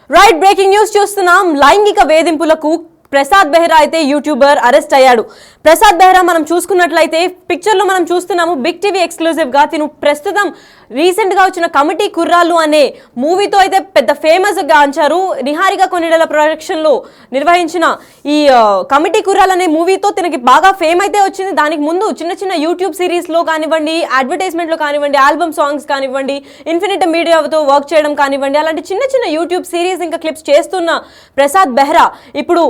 Right breaking news చూస్తున్నాం. లైంగిక వేధింపులకు ప్రసాద్ బెహ్రా అయితే యూట్యూబర్ అరెస్ట్ అయ్యాడు. ప్రసాద్ బెహ్రా మనం చూసుకున్నట్లయితే పిక్చర్ లో మనం చూస్తున్నాము. బిగ్ టీవీ ఎక్స్క్లూజివ్ గా తిను ప్రస్తుతం రీసెంట్ గా వచ్చిన కమిటీ కుర్రాళ్ళు అనే మూవీతో అయితే పెద్ద ఫేమస్ గా అంచారు. నిహారిక కొన్నిడల ప్రొడక్షన్ లో నిర్వహించిన ఈ కమిటీ కుర్రాళ్ళు అనే మూవీతో తనకి బాగా ఫేమ్ అయితే వచ్చింది. దానికి ముందు చిన్న చిన్న యూట్యూబ్ సిరీస్ లో కానివ్వండి, అడ్వర్టైజ్మెంట్ లో కానివ్వండి, ఆల్బమ్ సాంగ్స్ కానివ్వండి, ఇన్ఫినిట్ మీడియాతో వర్క్ చేయడం కానివ్వండి, అలాంటి చిన్న చిన్న యూట్యూబ్ సిరీస్ ఇంకా క్లిప్స్ చేస్తున్న ప్రసాద్ బెహ్రా ఇప్పుడు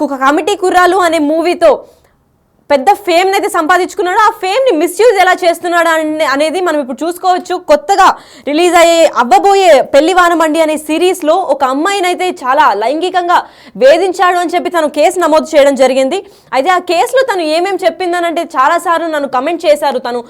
ఒక కమిటీ కుర్రాలు అనే మూవీతో పెద్ద ఫేమ్ అయితే సంపాదించుకున్నాడు. ఆ ఫేమ్ ని మిస్యూజ్ ఎలా చేస్తున్నాడు అనేది మనం ఇప్పుడు చూసుకోవచ్చు. కొత్తగా రిలీజ్ అయ్యే అవ్వబోయే పెళ్లివారం అండి అనే సిరీస్ లో ఒక అమ్మాయిని అయితే చాలా లైంగికంగా వేధించాడు అని చెప్పి తను కేసు నమోదు చేయడం జరిగింది. అయితే ఆ కేసులో తను ఏమేమి చెప్పిందనంటే చాలా సార్లు నన్ను కమెంట్ చేశారు. తను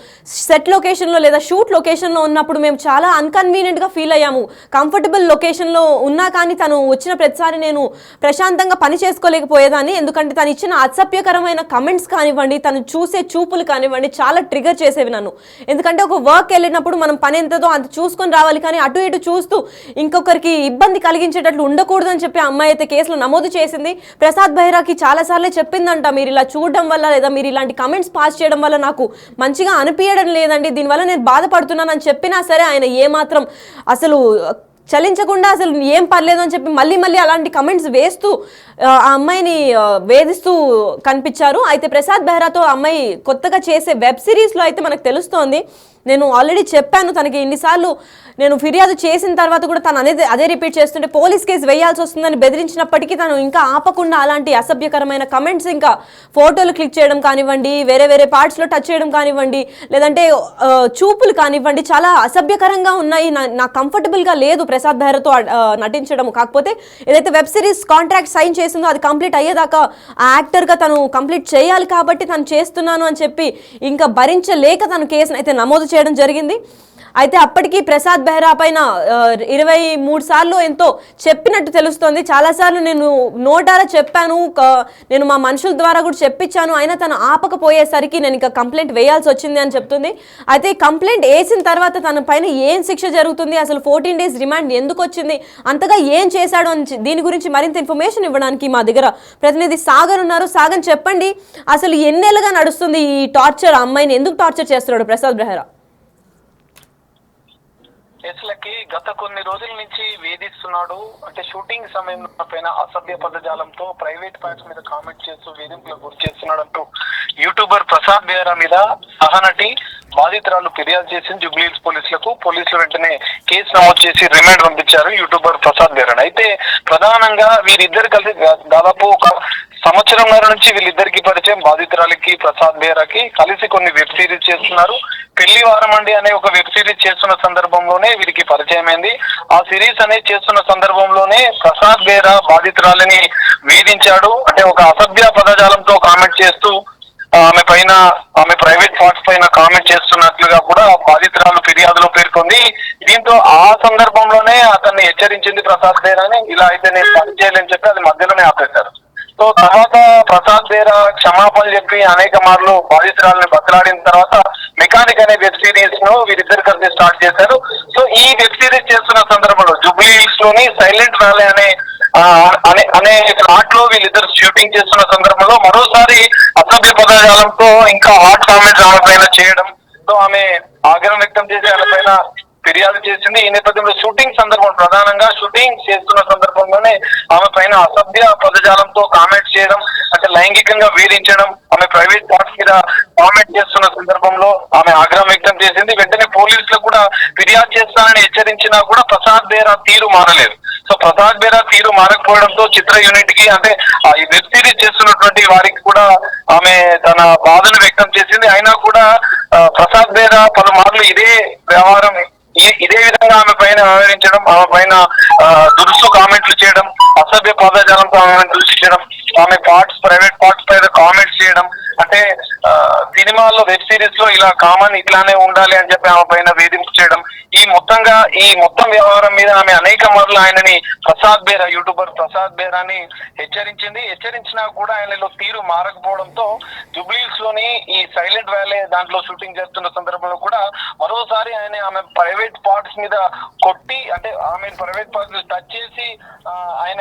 సెట్ లొకేషన్ లో లేదా షూట్ లొకేషన్ లో ఉన్నప్పుడు మేము చాలా అన్కన్వీనియంట్ గా ఫీల్ అయ్యాము. కంఫర్టబుల్ లొకేషన్ లో ఉన్నా కానీ తను వచ్చిన ప్రతిసారి నేను ప్రశాంతంగా పని చేసుకోలేకపోయేదాన్ని. ఎందుకంటే తను ఇచ్చిన అసభ్యకరమైన కమెంట్స్ కానివ్వండి, తను చూసే చూపులు కానివ్వండి చాలా ట్రిగర్ చేసేవి నన్ను. ఎందుకంటే ఒక వర్క్ వెళ్ళినప్పుడు మనం పని ఎంతదో అంత చూసుకొని రావాలి, కానీ అటు ఇటు చూస్తూ ఇంకొకరికి ఇబ్బంది కలిగించేటట్లు ఉండకూడదు అని చెప్పి ఆ అమ్మాయి అయితే కేసులో నమోదు చేసింది. ప్రసాద్ బెహ్రాకి చాలాసార్లు చెప్పిందంట, మీరు ఇలా చూడడం వల్ల లేదా మీరు ఇలాంటి కమెంట్స్ పాస్ చేయడం వల్ల నాకు మంచిగా అనిపించడం లేదండి, దీనివల్ల నేను బాధపడుతున్నానని చెప్పినా సరే ఆయన ఏమాత్రం అసలు చలించకుండా అసలు ఏం పర్లేదు అని చెప్పి మళ్ళీ మళ్ళీ అలాంటి కమెంట్స్ వేస్తూ ఆ అమ్మాయిని వేధిస్తూ కనిపించారు. అయితే ప్రసాద్ బెహ్రాతో అమ్మాయి కొత్తగా చేసే వెబ్ సిరీస్లో అయితే మనకు తెలుస్తోంది. నేను ఆల్రెడీ చెప్పాను తనకి ఇన్నిసార్లు నేను ఫిర్యాదు చేసిన తర్వాత కూడా తను అదే రిపీట్ చేస్తుంటే పోలీస్ కేసు వేయాల్సి వస్తుందని బెదిరించినప్పటికీ తను ఇంకా ఆపకుండా అలాంటి అసభ్యకరమైన కమెంట్స్ ఇంకా ఫోటోలు క్లిక్ చేయడం కానివ్వండి, వేరే వేరే పార్ట్స్లో టచ్ చేయడం కానివ్వండి, లేదంటే చూపులు కానివ్వండి చాలా అసభ్యకరంగా ఉన్నాయి. నాకు కంఫర్టబుల్గా లేదు ప్రసాద్ బెహ్రాతో నటించడం. కాకపోతే ఏదైతే వెబ్ సిరీస్ కాంట్రాక్ట్ సైన్ చేసిందో అది కంప్లీట్ అయ్యేదాకా ఆ యాక్టర్గా తను కంప్లీట్ చేయాలి కాబట్టి తను చేస్తున్నాను అని చెప్పి ఇంకా భరించలేక తను కేసును అయితే నమోదు చేయడం జరిగింది. అయితే అప్పటికి ప్రసాద్ బెహ్రా పైన 23 సార్లు ఎంతో చెప్పినట్టు తెలుస్తోంది. చాలాసార్లు నేను నోటారా చెప్పాను, నేను మా మనుషుల ద్వారా కూడా చెప్పించాను, అయినా తను ఆపకపోయేసరికి నేను ఇంకా కంప్లైంట్ వేయాల్సి వచ్చింది అని చెప్తుంది. అయితే కంప్లైంట్ వేసిన తర్వాత తన పైన ఏం శిక్ష జరుగుతుంది, అసలు 14 డేస్ రిమాండ్ ఎందుకు వచ్చింది, అంతగా ఏం చేశాడు అని దీని గురించి మరింత ఇన్ఫర్మేషన్ ఇవ్వడానికి మా దగ్గర ప్రతినిధి సాగర్ ఉన్నారు. సాగర్ చెప్పండి, అసలు ఎన్నేళ్ళుగా నడుస్తుంది ఈ టార్చర్, అమ్మాయిని ఎందుకు టార్చర్ చేస్తున్నాడు ప్రసాద్ బెహ్రా? కేసులకి గత కొన్ని రోజుల నుంచి వేధిస్తున్నాడు. అంటే షూటింగ్ సమయంలో పైన అసభ్య పదజాలంతో ప్రైవేట్ పార్ట్స్ మీద కామెంట్ చేస్తూ వేధింపులకు గురి చేస్తున్నాడు అంటూ యూట్యూబర్ ప్రసాద్ బెహ్రా మీద సహనటి బాధితురాలు ఫిర్యాదు చేసింది జూబ్లీహిల్స్ పోలీసులకు. పోలీసులు వెంటనే కేసు నమోదు చేసి రిమాండ్ పంపించారు యూట్యూబర్ ప్రసాద్ బెహ్రా. అయితే ప్రధానంగా వీరిద్దరు కలిసి దాదాపు ఒక సంవత్సరంన్నర నుంచి వీళ్ళిద్దరికి పరిచయం. బాధితురాలికి ప్రసాద్ బెహ్రాకి కలిసి కొన్ని వెబ్ సిరీస్ చేస్తున్నారు. పెళ్లి వారం అండి అనే ఒక వెబ్ సిరీస్ చేస్తున్న సందర్భంలోనే వీరికి పరిచయం అయింది. ఆ సిరీస్ అనేది చేస్తున్న సందర్భంలోనే ప్రసాద్ బెహ్రా బాధితురాలిని వేధించాడు. అంటే ఒక అసభ్య పదజాలంతో కామెంట్ చేస్తూ ఆమె ప్రైవేట్ పార్ట్స్ పైన కామెంట్ చేస్తున్నట్లుగా కూడా బాధితురాలు ఫిర్యాదులో పేర్కొంది. దీంతో ఆ సందర్భంలోనే అతన్ని హెచ్చరించింది ప్రసాద్ బెహ్రాని, ఇలా అయితే నేను పని చేయలేని చెప్పి అది మధ్యలోనే ఆపేశారు. సో తర్వాత ప్రసాద్ బెహ్రా క్షమాపణలు చెప్పి అనేక మార్లు బాధితురాలని బతలాడిన తర్వాత మెకానిక్ అనే వెబ్ సిరీస్ ను వీరిద్దరు కలిసి స్టార్ట్ చేశారు. సో ఈ వెబ్ సిరీస్ చేస్తున్న సందర్భంలో జూబ్లీహిల్స్ లోని సైలెంట్ వ్యాలీ అనే ఫ్లాట్ లో వీళ్ళిద్దరు షూటింగ్ చేస్తున్న సందర్భంలో మరోసారి అసభ్య పదజాలంతో ఇంకా హాట్ కామెంట్స్ ఆమె పైన చేయడంతో ఆమె ఆగ్రహం వ్యక్తం చేసి ఆమె పైన ఫిర్యాదు చేసింది. ఈ నేపథ్యంలో షూటింగ్ సందర్భం ప్రధానంగా షూటింగ్ చేస్తున్న సందర్భంలోనే ఆమె పైన అసభ్య పదజాలంతో కామెంట్ చేయడం, అంటే లైంగికంగా వేధించడం, ఆమె ప్రైవేట్ పార్ట్స్ మీద కామెంట్ చేస్తున్న సందర్భంలో ఆమె ఆగ్రహం వ్యక్తం చేసింది. వెంటనే పోలీసులకు కూడా ఫిర్యాదు చేస్తానని హెచ్చరించినా కూడా ప్రసాద్ బెహ్రా తీరు మారలేదు. సో ప్రసాద్ బెహ్రా తీరు మారకపోవడంతో చిత్ర యూనిట్ కి, అంటే ఈ వెబ్ సిరీస్ చేస్తున్నటువంటి వారికి కూడా ఆమె తన బాధను వ్యక్తం చేసింది. అయినా కూడా ప్రసాద్ బెహ్రా పలుమార్లు ఇదే వ్యవహారం ఇదే విధంగా ఆమె పైన వ్యవహరించడం, ఆమె పైన దురుసు కామెంట్లు చేయడం, అసభ్య పదజాలంతో ఆమెను దూషించడం, ఆమె ప్రైవేట్ పార్ట్స్ పైన కామెంట్స్ చేయడం, అంటే సినిమాల్లో వెబ్ సిరీస్ లో ఇలా కామన్ ఇట్లానే ఉండాలి అని చెప్పి ఆమె పైన వేధింపు చేయడం, ఈ మొత్తం వ్యవహారం మీద ఆమె అనేక మార్లు ఆయనని యూట్యూబర్ ప్రసాద్ బేరాని హెచ్చరించినా కూడా ఆయనలో తీరు మారకపోవడంతో జూబ్లీహిల్స్ లోని ఈ సైలెంట్ వ్యాలీ దాంట్లో షూటింగ్ చేస్తున్న సందర్భంలో కూడా మరోసారి ఆమె ప్రైవేట్ పార్ట్స్ మీద కొట్టి, అంటే ఆమె ప్రైవేట్ పార్ట్స్ టచ్ చేసి ఆయన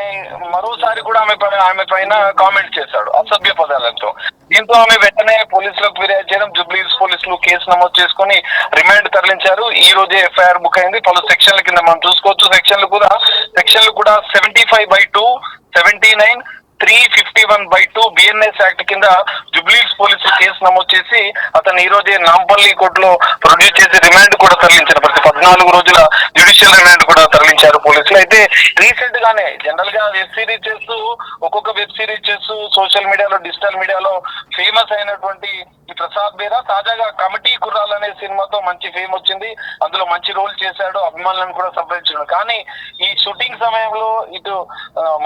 మరోసారి కూడా ఆమె పైన కామెంట్ చేశాడు అసభ్య పదాలతో. దీంతో ఆమె వెంటనే పోలీసులకు ఫిర్యాదు చేయడం, జూబ్లీహిల్స్ పోలీసులు కేసు నమోదు చేసుకుని రిమాండ్ తరలించారు. ఈ రోజే ఎఫ్ఐఆర్ బుక్ అయింది. పలు సెక్షన్ల కింద మనం చూసుకోవచ్చు. సెక్షన్లు కూడా 75/2, 79, 351/2 బిఎన్ఎస్ యాక్ట్ కింద జూబ్లీహిల్స్ పోలీసులు కేసు నమోదు చేసి అతను ఈ రోజే నాంపల్లి కోర్టులో ప్రొడ్యూస్ చేసి రిమాండ్ కూడా తరలించారు. ప్రతి 14 రోజుల జ్యుడిషియల్ రిమాండ్ కూడా తరలించారు పోలీసులు. అయితే రీసెంట్ గానే జనరల్ గా ఒక్కొక్క వెబ్ సిరీస్ చేస్తూ సోషల్ మీడియాలో, డిజిటల్ మీడియాలో ఫేమస్ అయినటువంటి ఈ ప్రసాద్ బేరా తాజాగా కమిటీ కుర్రాలు అనే సినిమాతో మంచి ఫేమ్ వచ్చింది. అందులో మంచి రోల్ చేశాడు, అభిమానులను కూడా సంప్రదించాడు. కానీ ఈ షూటింగ్ సమయంలో ఇటు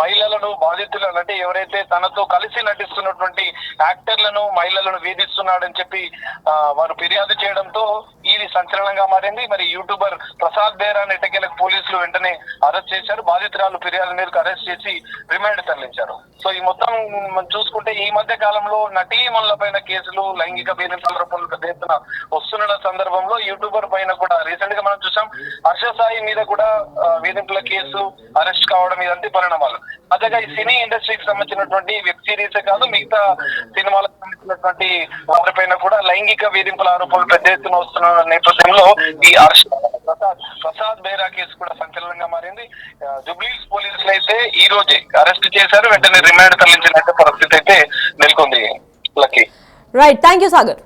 మహిళలను, బాధితులను, అంటే ఎవరైతే తనతో కలిసి నటిస్తున్నటువంటి యాక్టర్లను, మహిళలను వేధిస్తున్నాడని చెప్పి వారు ఫిర్యాదు చేయడంతో ఇది సంచలనంగా మారింది. మరి యూట్యూబర్ ప్రసాద్ బేరాని ఎట్టకేలకు పోలీసులు వెంటనే అరెస్ట్ చేశారు. బాధితురాలు ఫిర్యాదు మేరకు అరెస్ట్ చేసి రిమాండ్ తరలించారు. సో ఈ మొత్తం చూసుకుంటే ఈ మధ్య కాలంలో నటీమణుల పైన కేసులు, లైంగిక వేధింపుల రూపంలో పెద్ద ఎత్తున వస్తున్న సందర్భంలో యూట్యూబర్ పైన కూడా రీసెంట్ గా మనం చూసాం. హర్ష సాయి మీద కూడా వేధింపుల కేసు, అరెస్ట్ కావడం, ఇదంతా పరిణామాలు. అదేగా ఈ సినీ ఇండస్ట్రీకి సంబంధించినటువంటి వెబ్ సిరీస్ కాదు, మిగతా సినిమాలకు సంబంధించినటువంటి వారిపైన కూడా లైంగిక వేధింపుల ఆరోపణలు పెద్ద ఎత్తున వస్తున్న నేపథ్యంలో ఈ ప్రసాద్ బేరా కేసు కూడా సంచలనంగా మారింది. జూబ్లీహిల్స్ పోలీసులు అయితే ఈ రోజే అరెస్ట్ చేశారు. వెంటనే రిమాండ్ తరలించిన పరిస్థితి అయితే నెలకొంది. Lucky. Right, thank you Sagar.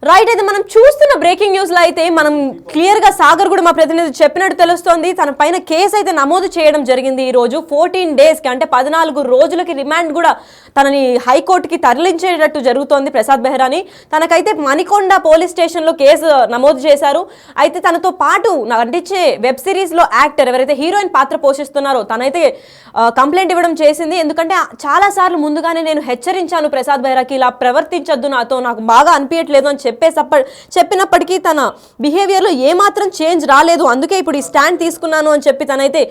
Right, అయితే మనం చూస్తున్న బ్రేకింగ్ న్యూస్ లో అయితే మనం క్లియర్ గా సాగర్ కూడా మా ప్రతినిధి చెప్పినట్టు తెలుస్తోంది. తన పైన కేసు అయితే నమోదు చేయడం జరిగింది. ఈ రోజు 14 డేస్ కి, అంటే 14 రోజులకి రిమాండ్ కూడా తనని హైకోర్టుకి తరలించేటట్టు జరుగుతోంది ప్రసాద్ బెహ్రాని. తనకైతే మణికొండ పోలీస్ స్టేషన్ లో కేసు నమోదు చేశారు. అయితే తనతో పాటు నటించే వెబ్ సిరీస్ లో యాక్టర్ ఎవరైతే హీరోయిన్ పాత్ర పోషిస్తున్నారో తనైతే కంప్లైంట్ ఇవ్వడం చేసింది. ఎందుకంటే చాలా సార్లు ముందుగానే నేను హెచ్చరించాను ప్రసాద్ బెహ్రాకి, ఇలా ప్రవర్తించొద్దు, నాకు బాగా అనిపించట్లేదు అని చెప్పినప్పటికీ తన బిహేవియర్లో ఏమాత్రం చేంజ్ రాలేదు. అందుకే ఇప్పుడు ఈ స్టాండ్ తీసుకున్నాను అని చెప్పి తనైతే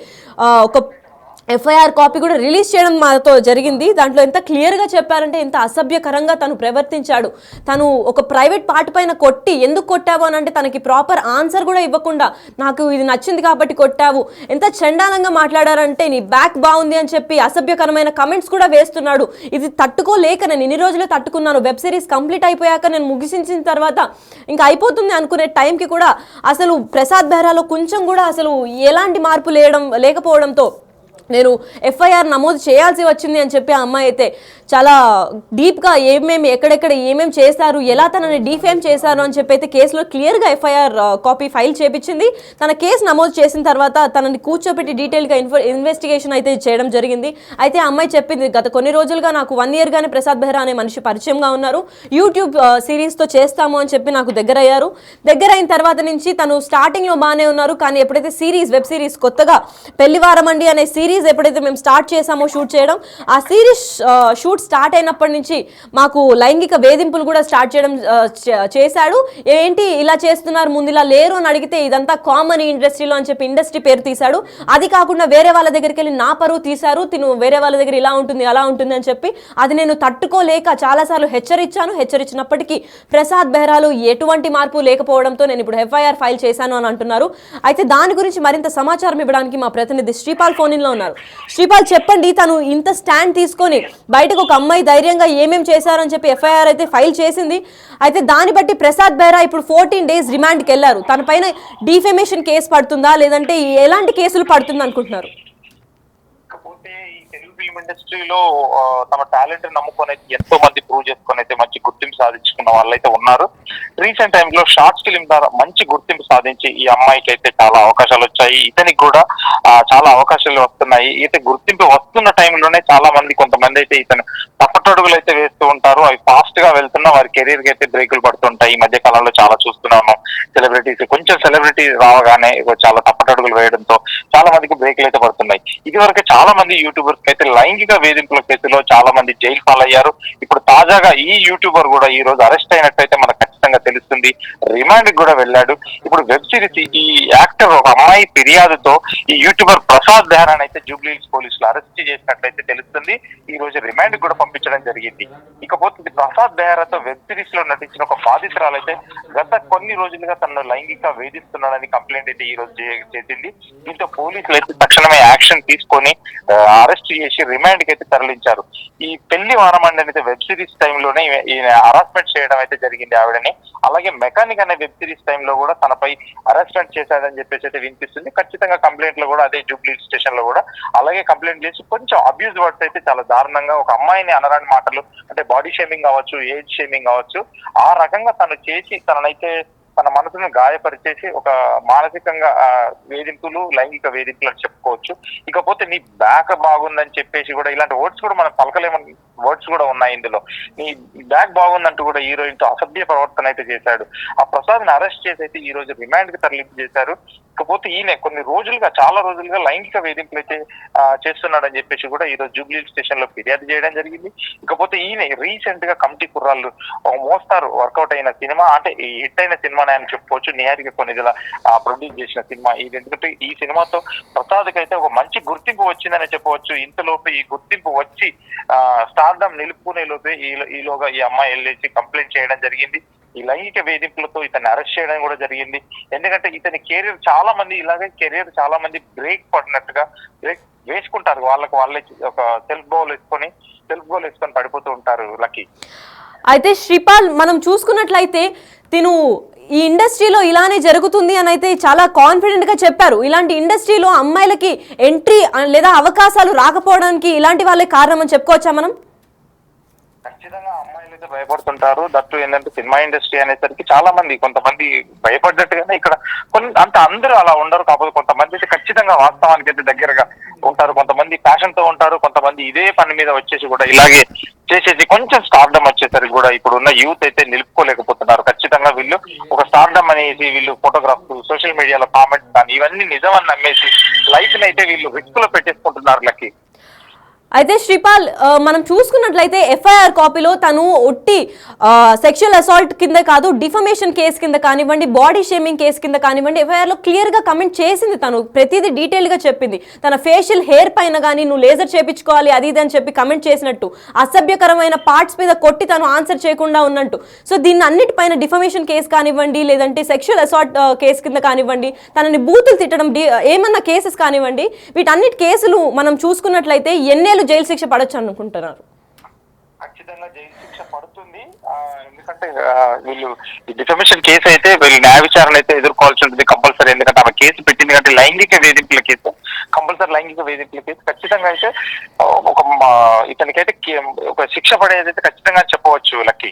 ఒక ఎఫ్ఐఆర్ కాపీ కూడా రిలీజ్ చేయడం మాతో జరిగింది. దాంట్లో ఎంత క్లియర్గా చెప్పారంటే, ఎంత అసభ్యకరంగా తను ప్రవర్తించాడు. తను ఒక ప్రైవేట్ పార్ట్ పైన కొట్టి, ఎందుకు కొట్టావు అని అంటే తనకి ప్రాపర్ ఆన్సర్ కూడా ఇవ్వకుండా, నాకు ఇది నచ్చింది కాబట్టి కొట్టావు, ఎంత చండాలంగా మాట్లాడారంటే నీ బ్యాక్ బాగుంది అని చెప్పి అసభ్యకరమైన కమెంట్స్ కూడా వేస్తున్నాడు. ఇది తట్టుకోలేక నేను ఇన్ని రోజులే తట్టుకున్నాను. వెబ్ సిరీస్ కంప్లీట్ అయిపోయాక నేను ముగిసించిన తర్వాత ఇంకా అయిపోతుంది అనుకునే టైంకి కూడా అసలు ప్రసాద్ బెహ్రాలో కొంచెం కూడా అసలు ఎలాంటి మార్పు లేకపోవడంతో నేను ఎఫ్ఐఆర్ నమోదు చేయాల్సి వచ్చింది అని చెప్పి ఆ అమ్మాయి అయితే చాలా డీప్గా ఎక్కడెక్కడ ఏమేమి చేశారు, ఎలా తనని డిఫేమ్ చేశారు అని చెప్పి అయితే కేసులో క్లియర్గా ఎఫ్ఐఆర్ కాపీ ఫైల్ చేపించింది. తన కేసు నమోదు చేసిన తర్వాత తనని కూర్చోబెట్టి డీటెయిల్గా ఇన్వెస్టిగేషన్ అయితే చేయడం జరిగింది. అయితే ఆ అమ్మాయి చెప్పింది, గత కొన్ని రోజులుగా నాకు 1 year గానే ప్రసాద్ బెహ్రా అనే మనిషి పరిచయంగా ఉన్నారు, యూట్యూబ్ సిరీస్తో చేస్తాము అని చెప్పి నాకు దగ్గరయ్యారు. దగ్గరైన తర్వాత నుంచి తను స్టార్టింగ్లో బాగానే ఉన్నారు, కానీ ఎప్పుడైతే వెబ్ సిరీస్ కొత్తగా పెళ్లివారం అండి అనే సిరీస్ ఎప్పుడైతే మేము స్టార్ట్ చేసామో షూట్ చేయడం, ఆ సిరీస్ షూట్ స్టార్ట్ అయినప్పటి నుంచి మాకు లైంగిక వేధింపులు కూడా స్టార్ట్ చేయడం చేశాడు. ఏంటి ఇలా చేస్తున్నారు, ముందు ఇలా లేరు అని అడిగితే ఇదంతా కామన్ ఇండస్ట్రీలో అని చెప్పి ఇండస్ట్రీ పేరు తీశాడు. అది కాకుండా వేరే వాళ్ళ దగ్గరికి వెళ్ళి నా పరువు తీశారు, తిను వేరే వాళ్ళ దగ్గర ఇలా ఉంటుంది అలా ఉంటుంది అని చెప్పి అది నేను తట్టుకోలేక చాలాసార్లు హెచ్చరించినప్పటికీ ప్రసాద్ బెహ్రాలో ఎటువంటి మార్పు లేకపోవడంతో నేను ఇప్పుడు ఎఫ్ఐఆర్ ఫైల్ చేశాను అని అంటున్నారు. అయితే దాని గురించి మరింత సమాచారం ఇవ్వడానికి మా ప్రతినిధి శ్రీపాల్ ఫోన్ ఇన్లో ఉన్నారు. శ్రీపాల్, చెప్పండి, తను ఇంత స్టాండ్ తీసుకొని బయటకు ఒక అమ్మాయి ధైర్యంగా ఏమేమి చేశారని చెప్పి ఎఫ్ఐఆర్ అయితే ఫైల్ చేసింది. అయితే దాన్ని బట్టి ప్రసాద్ బెహ్రా ఇప్పుడు 14 days రిమాండ్కి వెళ్ళారు. తన పైన డిఫెమేషన్ కేసు పడుతుందా, లేదంటే ఎలాంటి కేసులు పడుతుంది అనుకుంటున్నారు? కాకపోతే ఈ తెలుగు ఫిల్మ్ ఇండస్ట్రీలో తమ టాలెంట్ నమ్ముకొని అయితే ఎంతో మంది ప్రూవ్ చేసుకొని అయితే మంచి గుర్తింపు సాధించుకున్న వాళ్ళైతే ఉన్నారు. రీసెంట్ టైమ్ లో షార్ట్ ఫిల్మ్ ద్వారా మంచి గుర్తింపు సాధించి ఈ అమ్మాయికి అయితే చాలా అవకాశాలు వచ్చాయి. ఇతనికి కూడా చాలా అవకాశాలు వస్తున్నాయి. అయితే గుర్తింపు వస్తున్న టైంలోనే చాలా మంది కొంతమంది అయితే ఇతను తప్పటడుగులు అయితే వేస్తూ ఉంటారు. అవి ఫాస్ట్ గా వెళ్తున్నా వారి కెరీర్ కి అయితే బ్రేకులు పడుతుంటాయి. ఈ మధ్య కాలంలో చాలా చూస్తున్నాము. సెలబ్రిటీస్ కొంచెం సెలబ్రిటీ రావగానే చాలా తప్పటడుగులు వేయడంతో చాలా మందికి బ్రేకులు అయితే పడుతున్నాయి. ఇది వరకు చాలా మంది యూట్యూబర్స్ అయితే లైంగిక వేధింపుల కేసులో చాలా మంది జైలు పాలయ్యారు. ఇప్పుడు తాజాగా ఈ యూట్యూబర్ కూడా ఈ రోజు అరెస్ట్ అయినట్టయితే మనకు ఖచ్చితంగా తెలుస్తుంది. రిమాండ్ కూడా వెళ్ళాడు. ఇప్పుడు వెబ్ సిరీస్ ఈ యాక్టర్ ఒక అమ్మాయి ఫిర్యాదుతో ఈ యూట్యూబర్ ప్రసాద్ బెహ్రాని అయితే జూబ్లీ హిల్స్ పోలీసులు అరెస్ట్ చేసినట్లయితే తెలుస్తుంది. ఈ రోజు రిమాండ్ కూడా పంపించడం జరిగింది. ఇకపోతే ప్రసాద్ బెహ్రాతో వెబ్ సిరీస్ లో నటించిన ఒక బాధితురాలైతే గత కొన్ని రోజులుగా తనను లైంగిక వేధిస్తున్నాడని కంప్లైంట్ అయితే ఈ రోజు చేసింది. దీంతో పోలీసులు అయితే తక్షణమే యాక్షన్ తీసుకొని అరెస్ట్ చేసి రిమాండ్ కి అయితే తరలించారు. ఈ పెళ్లి వారమండి అయితే వెబ్ సిరీస్ టైంలోనే ఈయన హరాస్మెంట్ చేయడం అయితే జరిగింది ఆవిడని. అలాగే మెకానిక్ అనే వెబ్ సిరీస్ టైంలో కూడా తనపై హరాస్మెంట్ చేశాడని చెప్పేసి అయితే వినిపిస్తుంది. ఖచ్చితంగా కంప్లైంట్ లో కూడా అదే జూబ్లీ స్టేషన్ లో కూడా అలాగే కంప్లైంట్ చేసి కొంచెం అబ్యూజ్ వర్డ్స్ అయితే చాలా దారుణంగా ఒక అమ్మాయిని అనరాని మాటలు అంటే బాడీ షేమింగ్ కావచ్చు, ఏజ్ షేమింగ్ కావచ్చు, ఆ రకంగా తను చేసి తననైతే తన మనసును గాయపరిచేసి ఒక మానసికంగా వేధింపులు, లైంగిక వేధింపులు అని చెప్పుకోవచ్చు. ఇకపోతే నీ బ్యాక్ బాగుందని చెప్పేసి కూడా ఇలాంటి వర్డ్స్ కూడా మనం పలకలేమని వర్డ్స్ కూడా ఉన్నాయి ఇందులో. నీ బ్యాక్ బాగుందంటూ కూడా హీరోయిన్ తో అసభ్య ప్రవర్తన అయితే చేశాడు. ఆ ప్రసాద్ ని అరెస్ట్ చేసి అయితే ఈ రోజు రిమాండ్ కి తరలింపు చేశారు. ఇకపోతే ఈయన చాలా రోజులుగా లైంగిక వేధింపులు అయితే చేస్తున్నాడని చెప్పేసి కూడా ఈ రోజు జూబ్లీ స్టేషన్ లో ఫిర్యాదు చేయడం జరిగింది. ఇకపోతే ఈయన రీసెంట్ గా కమిటీ కుర్రాళ్ళు మోస్తారు వర్కౌట్ అయిన సినిమా అంటే హిట్ అయిన సినిమా అని చెప్పుకోవచ్చు. నిహారిక కొన్నిదల ప్రొడ్యూస్ చేసిన సినిమా ఇది. ఎందుకంటే ఈ సినిమాతో ప్రసాద్ కి అయితే ఒక మంచి గుర్తింపు వచ్చిందని చెప్పవచ్చు. ఇంతలోపే ఈ గుర్తింపు వచ్చి స్టార్డమ్ నిలుపుకునే లోపే ఈలోగా ఈ అమ్మాయి వెళ్ళేసి కంప్లైంట్ చేయడం జరిగింది. ఈ లైంగిక వేధింపులతో ఇతన్ని అరెస్ట్ చేయడం కూడా జరిగింది. ఎందుకంటే ఇతని కెరీర్ చాలా మంది ఇలాగే చాలా మంది బ్రేక్ పడినట్టుగా బ్రేక్ వేసుకుంటారు. వాళ్ళే ఒక సెల్ఫ్ గోల్ వేసుకొని పడిపోతూ ఉంటారు లక్కీ. అయితే శ్రీపాల్ మనం చూసుకున్నట్లయితే తిను ఈ ఇండస్ట్రీలో ఇలానే జరుగుతుంది అని అయితే చాలా కాన్ఫిడెంట్ గా చెప్పారు. ఇలాంటి ఇండస్ట్రీలో అమ్మాయిలకి ఎంట్రీ లేదా అవకాశాలు రాకపోవడానికి ఇలాంటి వాళ్ళే కారణం అని చెప్పుకోవచ్చా మనం? ఖచ్చితంగా అమ్మాయిలు అయితే భయపడుతుంటారు. దట్టు ఏంటంటే సినిమా ఇండస్ట్రీ అనేసరికి చాలా మంది కొంతమంది భయపడ్డట్టుగానే ఇక్కడ అందరూ అలా ఉండరు. కాకపోతే కొంతమంది అయితే ఖచ్చితంగా వాస్తవానికి అయితే దగ్గరగా ఉంటారు. కొంతమంది ప్యాషన్ తో ఉంటారు. కొంతమంది ఇదే పని మీద వచ్చేసి కూడా ఇలాగే చేసేసి కొంచెం స్టార్డమ్ వచ్చేసరికి కూడా ఇప్పుడున్న యూత్ అయితే నిలుపుకోలేకపోతున్నారు. ఖచ్చితంగా వీళ్ళు ఒక స్టార్డమ్ అనేసి వీళ్ళు ఫోటోగ్రాఫ్స్, సోషల్ మీడియాలో కామెంట్స్ కానీ ఇవన్నీ నిజమని నమ్మేసి లైఫ్ ని అయితే వీళ్ళు రిస్క్ లో పెట్టేసుకుంటున్నారు లక్కీ. అయితే శ్రీపాల్ మనం చూసుకున్నట్లయితే ఎఫ్ఐఆర్ కాపీలో తను ఒట్టి సెక్షువల్ అసాల్ట్ కింద కాదు, డిఫమేషన్ కేసు కింద కానివ్వండి, బాడీ షేమింగ్ కేసు కింద కానివ్వండి, ఎఫ్ఐఆర్లో క్లియర్గా కమెంట్ చేసింది. తను ప్రతిదీ డీటెయిల్గా చెప్పింది. తన ఫేషియల్ హెయిర్ పైన కానీ నువ్వు లేజర్ చేయించుకోవాలి అది ఇది అని చెప్పి కమెంట్ చేసినట్టు, అసభ్యకరమైన పార్ట్స్ మీద కొట్టి తను ఆన్సర్ చేయకుండా ఉన్నట్టు. సో దీన్ని అన్నిటిపైన డిఫమేషన్ కేసు కానివ్వండి, లేదంటే సెక్షువల్ అసాల్ట్ కేసు కింద కానివ్వండి, తనని బూతులు తిట్టడం ఏమన్నా కేసెస్ కానివ్వండి, వీటన్నిటి కేసులు మనం చూసుకున్నట్లయితే ఎన్నేళ్ళు జైలు శిక్ష పడొచ్చు అనుకుంటున్నారు? ఖచ్చితంగా జైలు శిక్ష పడుతుంది. ఎందుకంటే వీళ్ళు ఈ డిఫమేషన్ కేసు అయితే వీళ్ళు న్యాయ విచారణ అయితే ఎదుర్కోవాల్సి ఉంటుంది కంపల్సరీ. ఎందుకంటే ఆమె కేసు పెట్టింది కంటే లైంగిక వేధింపుల కేసు కంపల్సరీ. లైంగిక వేధింపుల కేసు ఖచ్చితంగా అయితే ఇతనికైతే ఒక శిక్ష పడేదైతే ఖచ్చితంగా చెప్పవచ్చు లక్కీ.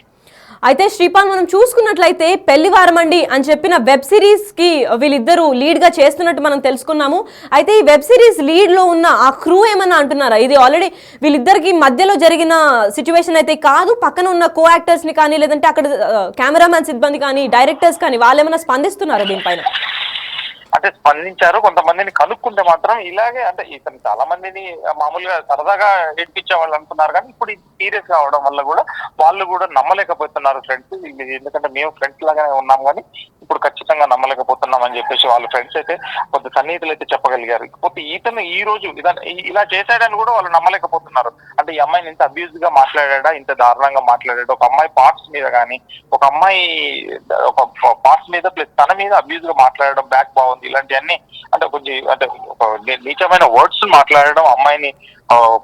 అయితే శ్రీపాల్ మనం చూసుకున్నట్లయితే పెళ్లి వారమండి అని చెప్పిన వెబ్ సిరీస్ కి వీళ్ళిద్దరూ లీడ్ గా చేస్తున్నట్టు మనం తెలుసుకున్నాము. అయితే ఈ వెబ్ సిరీస్ లీడ్ లో ఉన్న ఆ క్రూ ఏమన్నా అంటున్నారా ఇది ఆల్రెడీ వీళ్ళిద్దరికి మధ్యలో జరిగిన సిచ్యువేషన్ అయితే కాదు, పక్కన ఉన్న కో యాక్టర్స్ ని కానీ లేదంటే అక్కడ కెమెరామ్యాన్ సిబ్బంది కానీ డైరెక్టర్స్ కానీ వాళ్ళు ఏమైనా స్పందిస్తున్నారా దీనిపైన? అంటే స్పందించారు. కొంతమందిని కనుక్కుంటే మాత్రం ఇలాగే అంటే ఇతను చాలా మందిని మామూలుగా సరదాగా ఏడ్పించే వాళ్ళు అనుకున్నారు. కానీ ఇప్పుడు ఇది సీరియస్ కావడం వల్ల కూడా వాళ్ళు కూడా నమ్మలేకపోతున్నారు ఫ్రెండ్స్. ఎందుకంటే మేము ఫ్రెండ్స్ లాగానే ఉన్నాం కానీ ఇప్పుడు ఖచ్చితంగా నమ్మలేకపోతున్నాం అని చెప్పేసి వాళ్ళ ఫ్రెండ్స్ అయితే కొంత సన్నిహితులు అయితే చెప్పగలిగారు. ఇకపోతే ఇతను ఈ రోజు ఇలా చేశాడని కూడా వాళ్ళు నమ్మలేకపోతున్నారు. అంటే ఈ అమ్మాయిని ఇంత అబ్యూజ్ గా మాట్లాడా, ఇంత దారుణంగా మాట్లాడాడు, ఒక అమ్మాయి పార్ట్స్ మీద కానీ ఒక అమ్మాయి ఒక పార్ట్స్ మీద ప్లస్ తన మీద అబ్యూజ్ గా మాట్లాడడం, బ్యాక్ బాగుంది, ఇలాంటివన్నీ అంటే కొంచెం అంటే నీచమైన వర్డ్స్ మాట్లాడడం, అమ్మాయిని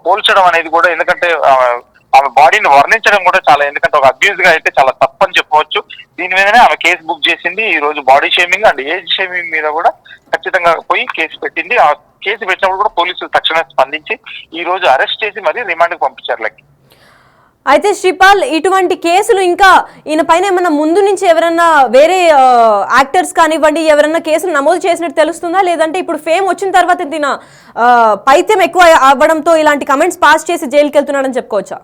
పోల్చడం అనేది కూడా. ఎందుకంటే ఆమె బాడీని వర్ణించడం కూడా చాలా, ఎందుకంటే ఒక అబ్యూజ్ గా అయితే చాలా తప్పని చెప్పవచ్చు. దీని మీదనే ఆమె కేసు బుక్ చేసింది. ఈ రోజు body shaming and age shaming మీద కూడా ఖచ్చితంగా పోయి కేసు పెట్టింది. ఆ కేసు పెట్టినప్పుడు కూడా పోలీసులు తక్షణమే స్పందించి ఈ రోజు అరెస్ట్ చేసి మరి రిమాండ్ కి పంపించారు లక్కి. అయితే శ్రీపాల్, ఇటువంటి కేసులు ఇంకా ఈయన పైన ఏమన్నా ముందు నుంచి ఎవరన్నా వేరే యాక్టర్స్ కానివ్వండి ఎవరన్నా కేసులు నమోదు చేసినట్టు తెలుస్తుందా, లేదంటే ఇప్పుడు ఫేమ్ వచ్చిన తర్వాత తిన పైత్యం ఎక్కువ అవ్వడంతో ఇలాంటి కమెంట్స్ పాస్ చేసి జైలుకి వెళ్తున్నాడని చెప్పుకోవచ్చా?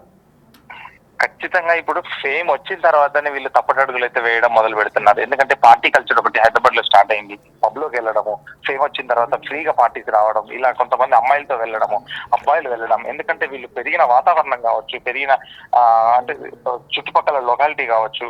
ఖచ్చితంగా ఇప్పుడు ఫేమ్ వచ్చిన తర్వాతనే వీళ్ళు తప్పటడుగులు అయితే వేయడం మొదలు పెడుతున్నారు. ఎందుకంటే పార్టీ కల్చర్ ఒకటి హైదరాబాద్ లో స్టార్ట్ అయింది. పబ్ లోకి వెళ్ళడము, ఫేమ్ వచ్చిన తర్వాత ఫ్రీగా పార్టీకి రావడం, ఇలా కొంతమంది అమ్మాయిలతో వెళ్ళడము, అబ్బాయిలు వెళ్ళడం. ఎందుకంటే వీళ్ళు పెరిగిన వాతావరణం కావచ్చు, పెరిగిన అంటే చుట్టుపక్కల లొకాలిటీ కావచ్చు,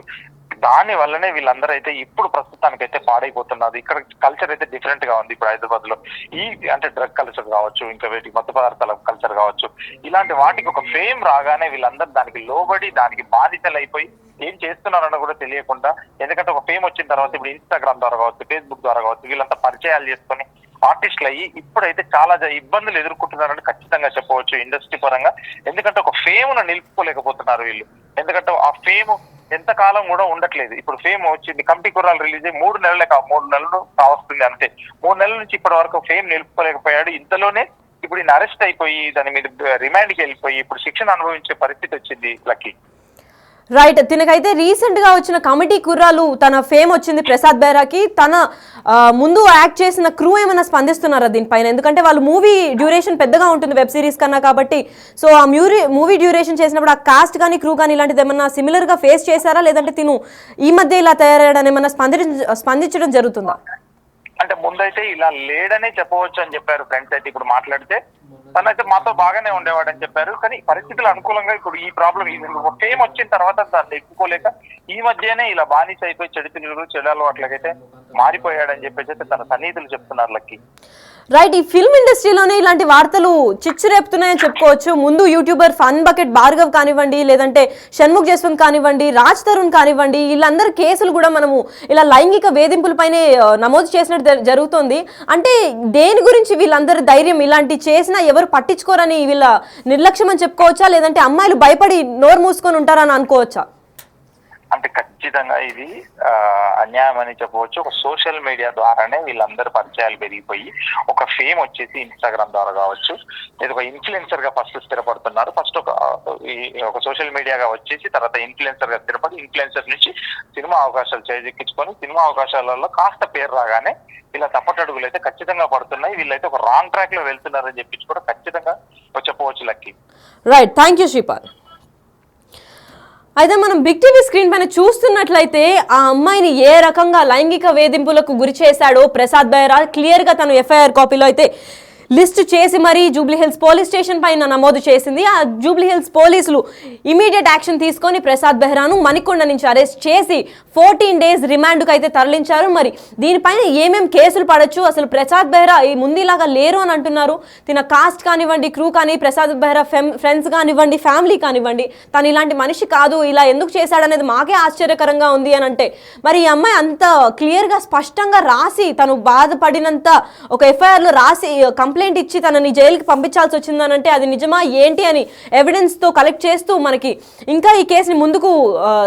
దాని వల్లనే వీళ్ళందరూ అయితే ఇప్పుడు ప్రస్తుతానికైతే పాడైపోతున్నారు. ఇక్కడ కల్చర్ అయితే డిఫరెంట్ గా ఉంది. ఇప్పుడు హైదరాబాద్ లో ఈ అంటే డ్రగ్ కల్చర్ కావచ్చు, ఇంకా వీటి మత్తు పదార్థాల కల్చర్ కావచ్చు, ఇలాంటి వాటికి ఒక ఫేమ్ రాగానే వీళ్ళందరూ దానికి లోబడి దానికి బాధితులు అయిపోయి ఏం చేస్తున్నారన్న కూడా తెలియకుండా, ఎందుకంటే ఒక ఫేమ్ వచ్చిన తర్వాత ఇప్పుడు ఇన్స్టాగ్రామ్ ద్వారా కావచ్చు, ఫేస్బుక్ ద్వారా కావచ్చు, వీళ్ళంతా పరిచయాలు చేసుకొని ఆర్టిస్టులు అయ్యి ఇప్పుడైతే చాలా ఇబ్బందులు ఎదుర్కొంటున్నారని ఖచ్చితంగా చెప్పవచ్చు ఇండస్ట్రీ పరంగా. ఎందుకంటే ఒక ఫేమ్ ను నిలుపుకోలేకపోతున్నారు వీళ్ళు. ఎందుకంటే ఆ ఫేమ్ ఎంతకాలం కూడా ఉండట్లేదు. ఇప్పుడు ఫేమ్ వచ్చింది, కమిటీ కుర్రాలు రిలీజ్ అయ్యి 3 నెలలే 3 నెలలు కావస్తుంది అంతే. 3 నెలల నుంచి ఇప్పటి వరకు ఫేమ్ నిలుపుకోలేకపోయాడు. ఇంతలోనే ఇప్పుడు ఈయన అరెస్ట్ అయిపోయి దాని మీద రిమాండ్కి వెళ్ళిపోయి ఇప్పుడు శిక్షణ అనుభవించే పరిస్థితి వచ్చింది లక్కీ. రైట్. తినకైతే రీసెంట్ గా వచ్చిన కమిటీ కుర్రాలు తన ఫేమ్ వచ్చింది ప్రసాద్ బెహ్రాకి, తన ముందు యాక్ట్ చేసిన క్రూ ఏమైనా స్పందిస్తున్నారా దీనిపైన? ఎందుకంటే వాళ్ళు మూవీ డ్యూరేషన్ పెద్దగా ఉంటుంది వెబ్ సిరీస్ కన్నా కాబట్టి, సో ఆ మూవీ డ్యూరేషన్ చేసినప్పుడు ఆ కాస్ట్ కానీ క్రూ కానీ ఇలాంటిది ఏమన్నా సిమిలర్ గా ఫేస్ చేశారా, లేదంటే తిను ఈ మధ్య ఇలా తయారయ్యాడని ఏమన్నా స్పందించడం జరుగుతుందా? అంటే ముందైతే ఇలా లేడనే చెప్పవచ్చు అని చెప్పారు ఫ్రెండ్స్ అయితే. ఇప్పుడు మాట్లాడితే తనైతే మాతో బాగానే ఉండేవాడని చెప్పారు. కానీ పరిస్థితులు అనుకూలంగా ఇప్పుడు ఈ ప్రాబ్లం ఫేమ్ వచ్చిన తర్వాత దాన్ని ఎక్కుకోలేక ఈ మధ్యనే ఇలా బానిస అయిపోయి చెడు అలవాట్లకైతే మారిపోయాడని చెప్పేసి తన సన్నిహితులు చెప్తున్నారు లక్కీ. రైట్. ఈ ఫిల్మ్ ఇండస్ట్రీలోనే ఇలాంటి వార్తలు చిచ్చు రేపుతున్నాయని చెప్పుకోవచ్చు. ముందు యూట్యూబర్ ఫన్ బకెట్ భార్గవ్ కానివ్వండి, లేదంటే షణ్ముఖ్ జస్వంత్ కానివ్వండి, రాజ్ తరుణ్ కానివ్వండి, వీళ్ళందరి కేసులు కూడా మనము ఇలా లైంగిక వేధింపులపైనే నమోదు చేసినట్టు జరుగుతోంది. అంటే దేని గురించి వీళ్ళందరి ధైర్యం ఇలాంటి చేసినా ఎవరు పట్టించుకోరని వీళ్ళ నిర్లక్ష్యం అని చెప్పుకోవచ్చా, లేదంటే అమ్మాయిలు భయపడి నోరు మూసుకొని ఉంటారని అనుకోవచ్చా? అంటే ఖచ్చితంగా ఇది అన్యాయం అని చెప్పవచ్చు. ఒక సోషల్ మీడియా ద్వారానే వీళ్ళందరూ పరిచయాలు పెరిగిపోయి ఒక ఫేమ్ వచ్చేసి ఇన్స్టాగ్రామ్ ద్వారా కావచ్చు, లేదా ఒక ఇన్ఫ్లుయెన్సర్ గా ఫస్ట్ స్థిరపడుతున్నారు. ఫస్ట్ ఒక సోషల్ మీడియాగా వచ్చేసి తర్వాత ఇన్ఫ్లుయెన్సర్ గా స్థిరపడి ఇన్ఫ్లుయెన్సర్ నుంచి సినిమా అవకాశాలు చేజిక్కించుకొని సినిమా అవకాశాలలో కాస్త పేరు రాగానే ఇలా తప్పటడుగులు అయితే ఖచ్చితంగా పడుతున్నాయి. వీళ్ళైతే ఒక రాంగ్ ట్రాక్ లో వెళ్తున్నారని చెప్పి కూడా ఖచ్చితంగా చెప్పవచ్చు lucky. Right. Thank you Sripal. అయితే మనం బిగ్ టీవీ స్క్రీన్ పైన చూస్తున్నట్లయితే ఆ అమ్మాయిని ఏ రకంగా లైంగిక వేధింపులకు గురి చేశాడో ప్రసాద్ బెహ్రా క్లియర్ గా తను ఎఫ్ఐఆర్ కాపీలో అయితే లిస్ట్ చేసి మరీ జూబ్లీహిల్స్ పోలీస్ స్టేషన్ పైన నమోదు చేసింది. ఆ జూబ్లీహిల్స్ పోలీసులు ఇమీడియట్ యాక్షన్ తీసుకొని ప్రసాద్ బెహ్రాను మణికొండ నుంచి అరెస్ట్ చేసి 14 days రిమాండ్కు అయితే తరలించారు. మరి దీనిపైన ఏమేం కేసులు పడచ్చు, అసలు ప్రసాద్ బెహ్రా ఈ ముందులాగా లేరు అని అంటున్నారు. తిన కాస్ట్ కానివ్వండి, క్రూ కానీ, ప్రసాద్ బెహ్రా ఫ్రెండ్స్ కానివ్వండి, ఫ్యామిలీ కానివ్వండి, తను ఇలాంటి మనిషి కాదు, ఇలా ఎందుకు చేశాడనేది మాకే ఆశ్చర్యకరంగా ఉంది అని అంటే, మరి ఈ అమ్మాయి అంత క్లియర్గా స్పష్టంగా రాసి తను బాధపడినంత ఒక ఎఫ్ఐఆర్లో రాసి కంప్లైంట్ ఇచ్చి తనని జైలుకి పంపించాల్సి వచ్చిందనంటే అది నిజమా ఏంటి అని ఎవిడెన్స్తో కలెక్ట్ చేస్తూ మనకి ఇంకా ఈ కేసుని ముందుకు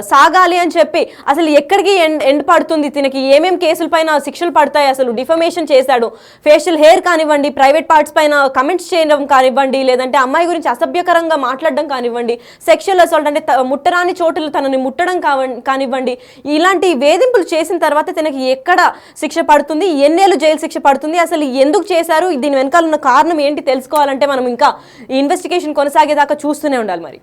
సాగాలి అని చెప్పి అసలు ఎక్కడికి ఎండ్ పడుతుంది, తినకి ఏమేం కేసుల పైన శిక్షలు పడతాయి, అసలు డిఫమేషన్ చేశాడు, ఫేషియల్ హెయిర్ కానివ్వండి, ప్రైవేట్ పార్ట్స్ పైన కమెంట్స్ చేయడం కానివ్వండి, లేదంటే అమ్మాయి గురించి అసభ్యకరంగా మాట్లాడడం కానివ్వండి, సెక్షువల్ అసాల్ట్ అంటే ముట్టరాని చోటులు తనని ముట్టడం కానివ్వండి, ఇలాంటి వేధింపులు చేసిన తర్వాత తనకి ఎక్కడ శిక్ష పడుతుంది, ఎన్నేళ్ళు జైలు శిక్ష పడుతుంది, అసలు ఎందుకు చేశారు, దీని వెనకాల ఉన్న కారణం ఏంటి తెలుసుకోవాలంటే మనం ఇంకా ఈ ఇన్వెస్టిగేషన్ కొనసాగేదాకా చూస్తూనే ఉండాలి మరి.